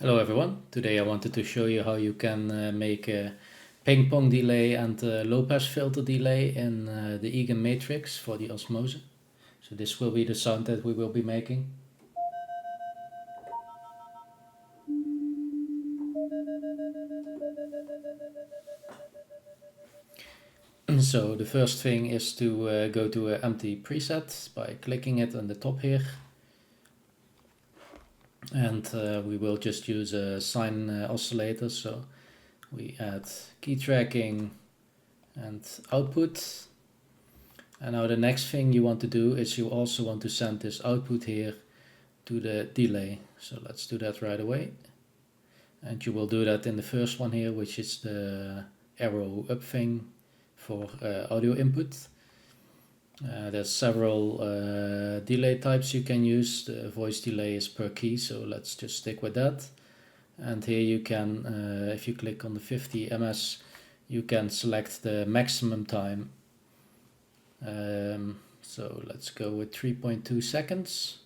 Hello everyone, today I wanted to show you how you can make a ping pong delay and a low pass filter delay in the eagan matrix for the Osmose. So this will be the sound that we will be making. So the first thing is to go to an empty preset by clicking it on the top here. And we will just use a sine oscillator, so we add key tracking and output. And now the next thing you want to do is you also want to send this output here to the delay. So let's do that right away. And you will do that in the first one here, which is the arrow up thing for audio input. There's several delay types you can use. The voice delay is per key, so let's just stick with that. And here you can, if you click on the 50 ms, you can select the maximum time. So let's go with 3.2 seconds.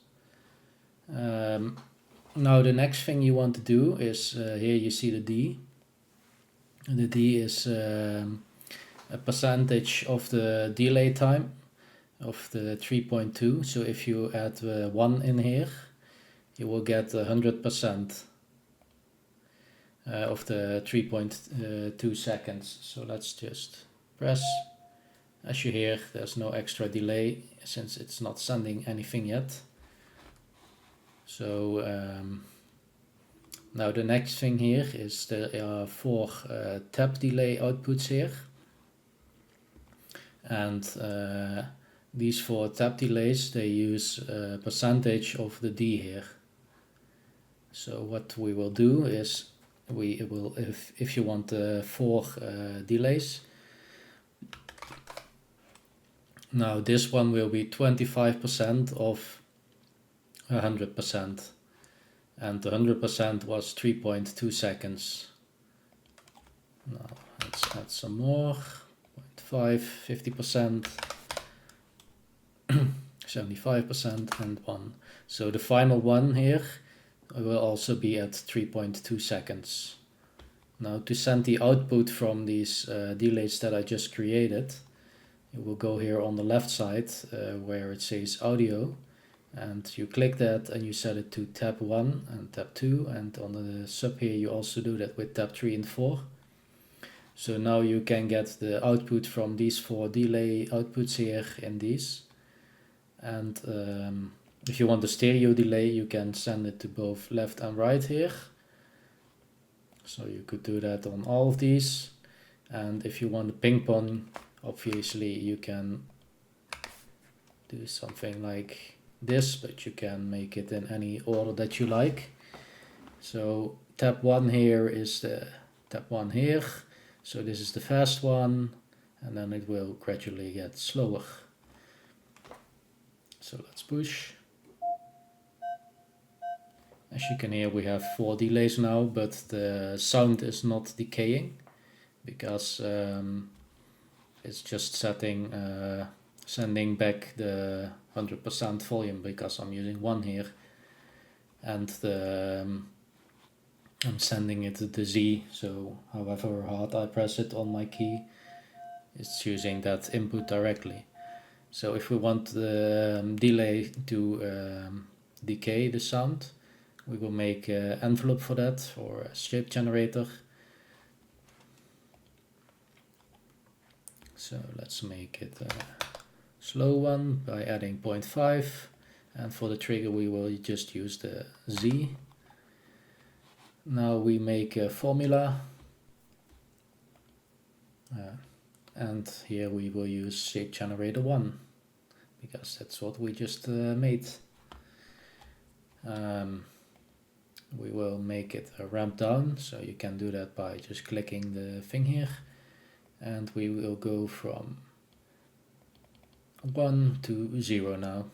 Now the next thing you want to do is, here you see the D. The D is a percentage of the delay time of the 3.2. So if you add 1 in here, you will get 100% of the 3.2 seconds. So let's just press. As you hear, there's no extra delay since it's not sending anything yet. So now the next thing here is there are 4 tap delay outputs here. And these 4 tap delays, they use a percentage of the D here. So what we will do is we will, if you want 4 delays, now this one will be 25% of 100%, and 100% was 3.2 seconds. Now let's add some more, 0.5, 50%, 75% and 1. So the final one here will also be at 3.2 seconds. Now to send the output from these delays that I just created, you will go here on the left side where it says audio, and you click that and you set it to tab 1 and tab 2, and on the sub here you also do that with tab 3 and 4. So now you can get the output from these 4 delay outputs here in these. And if you want the stereo delay, you can send it to both left and right here. So you could do that on all of these. And if you want the ping pong, obviously you can do something like this, but you can make it in any order that you like. So tab 1 here is the tab 1 here. So this is the fast one, and then it will gradually get slower. So let's push. As you can hear, we have 4 delays now, but the sound is not decaying because it's just sending back the 100% volume, because I'm using 1 here, and I'm sending it to the Z, so however hard I press it on my key, it's using that input directly. So if we want the delay to decay the sound, we will make an envelope for that, or a shape generator. So let's make it a slow one by adding 0.5, and for the trigger we will just use the Z. Now we make a formula, and here we will use shape generator 1, because that's what we just made. We will make it a ramp down, so you can do that by just clicking the thing here, and we will go from 1 to 0 now.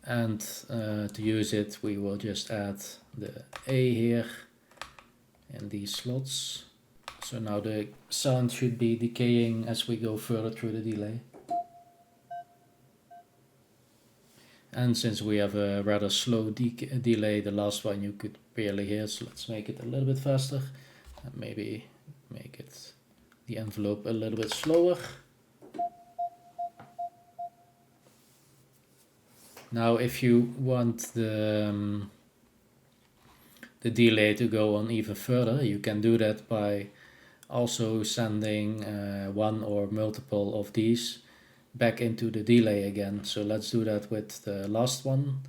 And to use it, we will just add the A here in these slots. So now the sound should be decaying as we go further through the delay. And since we have a rather slow delay, the last one you could barely hear, so let's make it a little bit faster and maybe make it the envelope a little bit slower. Now if you want the delay to go on even further, you can do that by also sending one or multiple of these back into the delay again. So let's do that with the last one.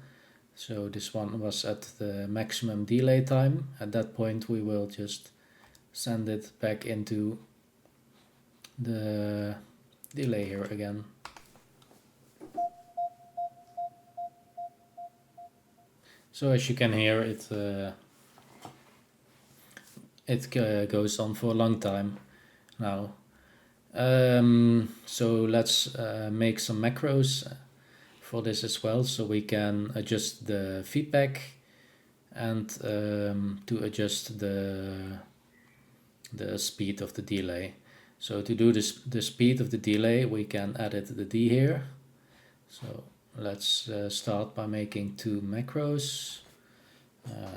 So this one was at the maximum delay time. At that point we will just send it back into the delay here again. So as you can hear, it goes on for a long time now. So let's make some macros for this as well, so we can adjust the feedback and to adjust the speed of the delay. So to do this, the speed of the delay, we can edit the D here. So let's start by making two macros.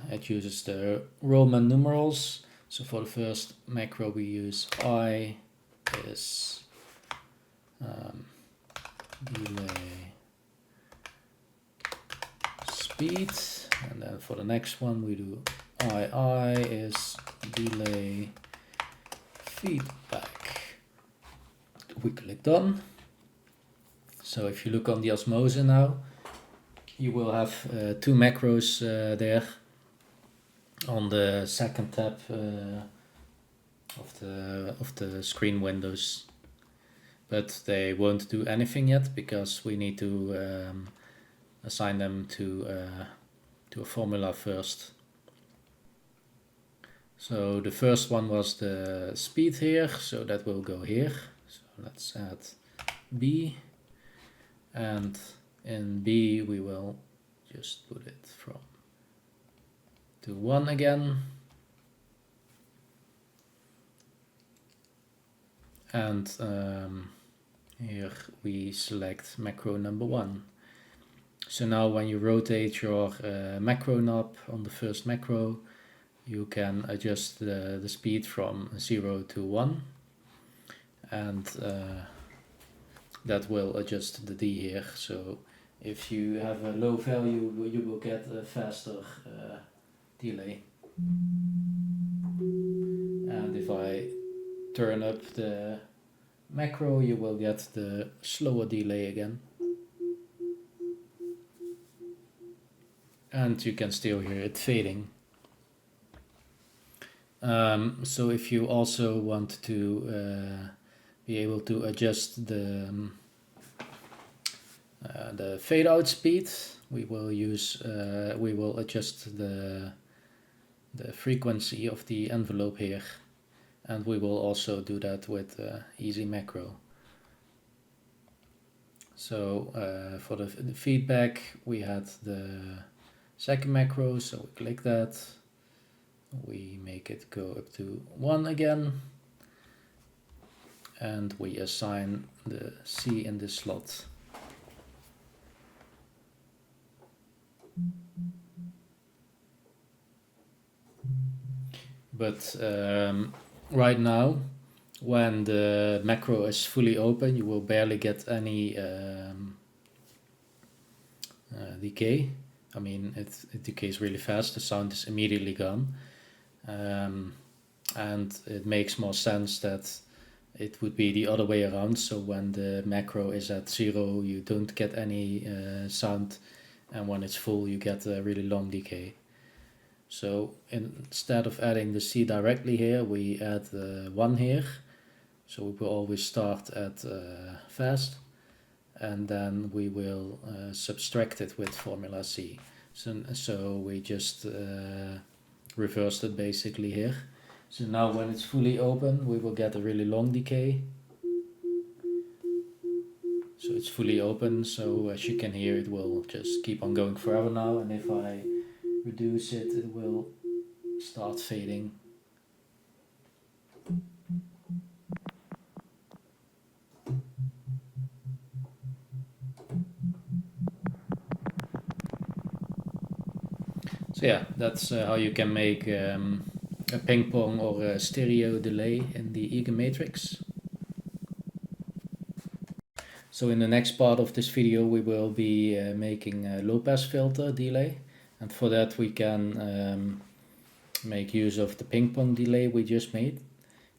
It uses the Roman numerals. So for the first macro we use I is delay speed, and then for the next one we do I is delay feedback. We click done. So if you look on the Osmose now, you will have two macros there on the second tab of the screen windows, but they won't do anything yet because we need to assign them to a formula first. So the first one was the speed here, so that will go here. So let's add B, and in B we will just put it from to 1 again, and here we select macro number 1. So now when you rotate your macro knob on the first macro, you can adjust the speed from 0 to 1, and that will adjust the D here. So if you have a low value, you will get a faster delay. And if I turn up the macro, you will get the slower delay again. And you can still hear it fading. So if you also want to be able to adjust the fade out speed, we will adjust the frequency of the envelope here, and we will also do that with easy macro. So for the feedback we had the second macro, so we click that, we make it go up to 1 again, and we assign the C in this slot. But right now, when the macro is fully open, you will barely get any decay. I mean, it decays really fast, the sound is immediately gone. And it makes more sense that it would be the other way around. So when the macro is at 0, you don't get any sound, and when it's full, you get a really long decay. So instead of adding the C directly here, we add 1 here. So we will always start at fast, and then we will subtract it with formula C. So we just reversed it basically here. So now when it's fully open, we will get a really long decay. So it's fully open, so as you can hear, it will just keep on going forever now, and if I reduce it, it will start fading. So yeah, that's how you can make a ping pong or a stereo delay in the eagan matrix. So in the next part of this video we will be making a low pass filter delay, and for that we can make use of the ping pong delay we just made.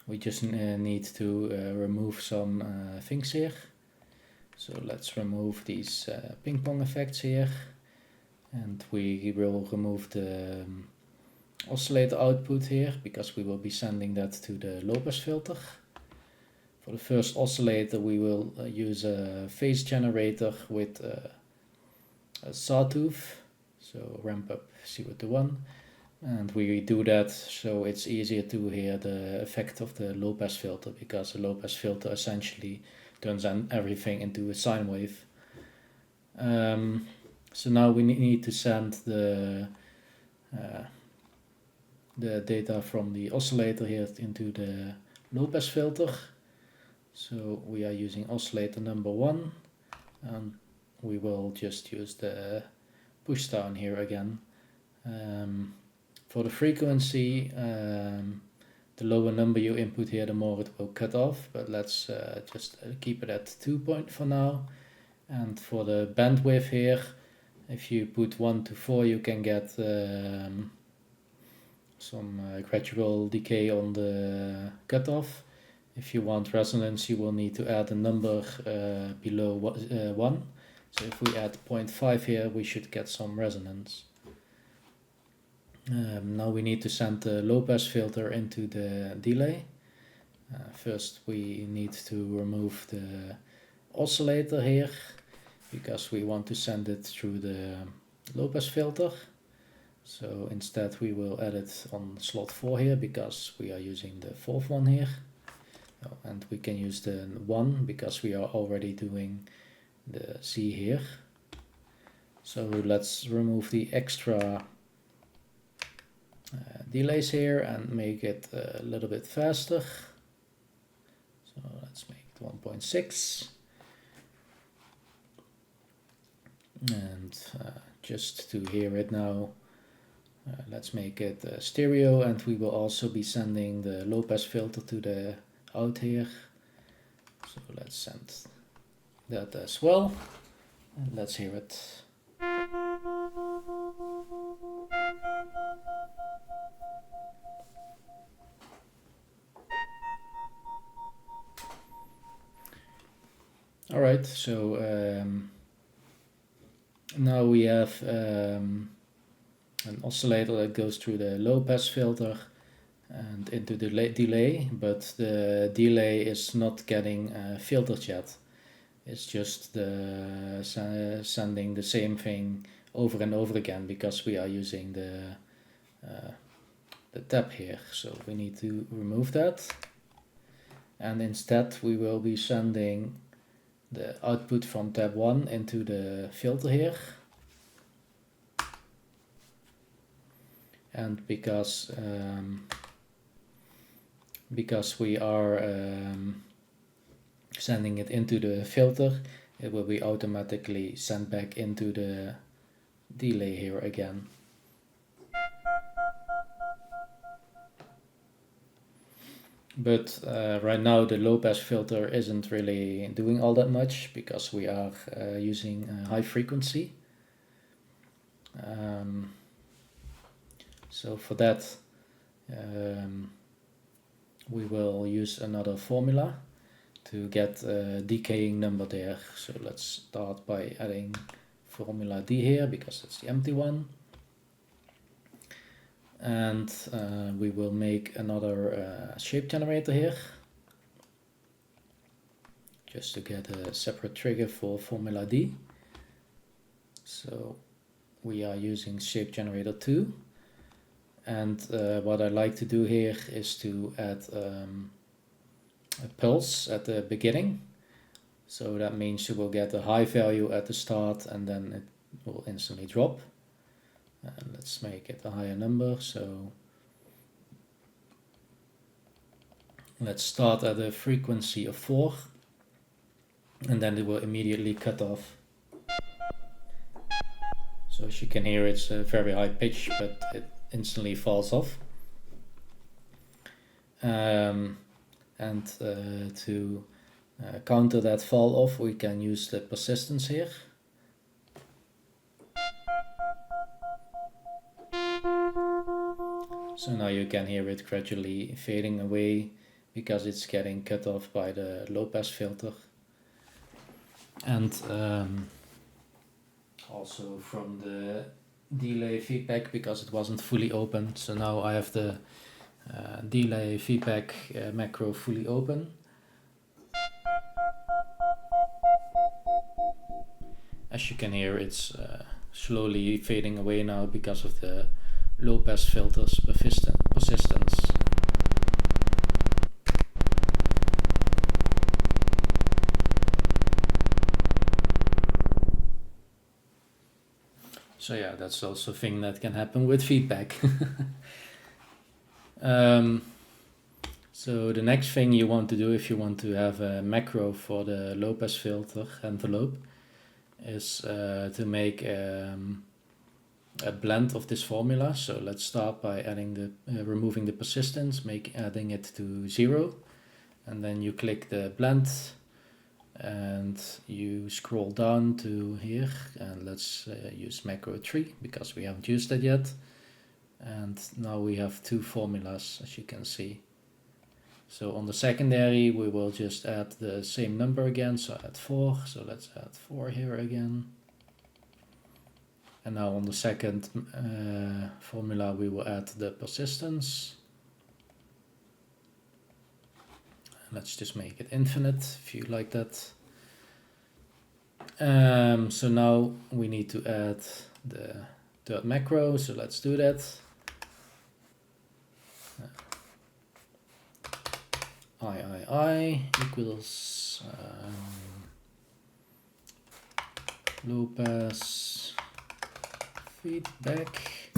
We just need to remove some things here. So let's remove these ping pong effects here, and we will remove the oscillator output here because we will be sending that to the low pass filter. For the first oscillator we will use a phase generator with a sawtooth, so ramp up 0 to 1, and we do that so it's easier to hear the effect of the low pass filter, because the low pass filter essentially turns everything into a sine wave. So now we need to send the data from the oscillator here into the low pass filter. So we are using oscillator number 1, and we will just use the push down here again. For the frequency, the lower number you input here, the more it will cut off, but let's just keep it at 2 point for now. And for the bandwidth here, if you put 1 to 4 you can get some gradual decay on the cutoff. If you want resonance you will need to add a number below 1. So if we add 0.5 here we should get some resonance. Now we need to send the low pass filter into the delay. First we need to remove the oscillator here because we want to send it through the low pass filter. So instead we will add it on slot 4 here because we are using the fourth one here. And we can use the 1 because we are already doing the C here. So let's remove the extra delays here and make it a little bit faster. So let's make it 1.6. And just to hear it now, let's make it stereo, and we will also be sending the low pass filter to the out here. So let's send that as well, and let's hear it. Alright, so now we have an oscillator that goes through the low pass filter and into the delay, but the delay is not getting filtered yet. It's just sending the same thing over and over again because we are using the tab here. So we need to remove that, and instead we will be sending the output from tab 1 into the filter here. And because we are sending it into the filter, it will be automatically sent back into the delay here again. But right now the low pass filter isn't really doing all that much because we are using high frequency. So for that we will use another formula to get a decaying number there. So let's start by adding formula D here because it's the empty one. And we will make another shape generator here just to get a separate trigger for formula D. So we are using shape generator 2, and what I like to do here is to add a pulse at the beginning. So that means you will get a high value at the start and then it will instantly drop. And let's make it a higher number. So let's start at a frequency of 4, and then it will immediately cut off. So as you can hear it's a very high pitch, but it instantly falls off. And to counter that fall off, we can use the persistence here. So now you can hear it gradually fading away because it's getting cut off by the low pass filter. And also from the delay feedback, because it wasn't fully open. So now I have the delay feedback macro fully open. As you can hear, it's slowly fading away now because of the low pass filter's persistence. So yeah, that's also a thing that can happen with feedback. So the next thing you want to do if you want to have a macro for the low pass filter envelope is to make a blend of this formula. So let's start by adding removing the persistence, adding it to 0, and then you click the blend and you scroll down to here, and let's use macro 3 because we haven't used that yet. And now we have two formulas, as you can see. So on the secondary we will just add the same number again, so add 4, so let's add 4 here again. And now on the second formula we will add the persistence. Let's just make it infinite if you like that. So now we need to add the third macro, so let's do that. I equals low pass feedback,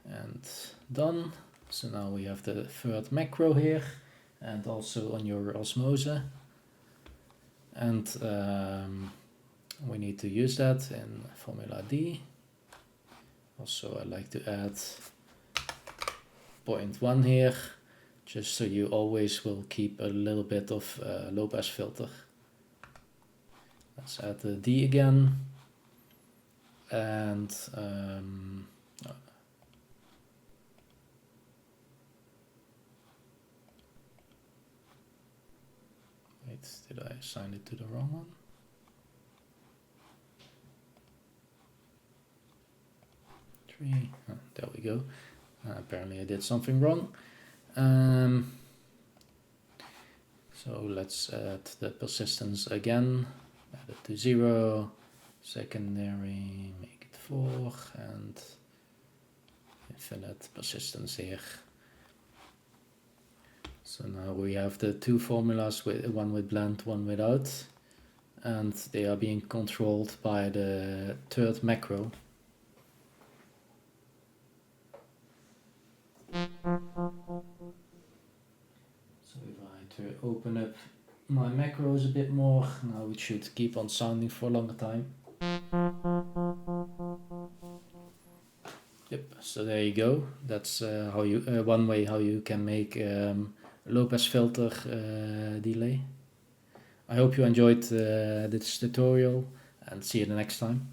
and done. So now we have the third macro here, and also on your Osmose, and we need to use that in formula D. Also I like to add 0.1 here, just so you always will keep a little bit of low pass filter. Let's add the D again, and wait, did I assign it to the wrong one? There we go. Apparently I did something wrong. So let's add the persistence again, add it to 0, secondary, make it 4, and infinite persistence here. So now we have the two formulas, one with blend, one without, and they are being controlled by the third macro. So if I to open up my macros a bit more, now it should keep on sounding for a longer time. Yep, so there you go. That's how you one way how you can make low pass filter delay. I hope you enjoyed this tutorial, and see you the next time.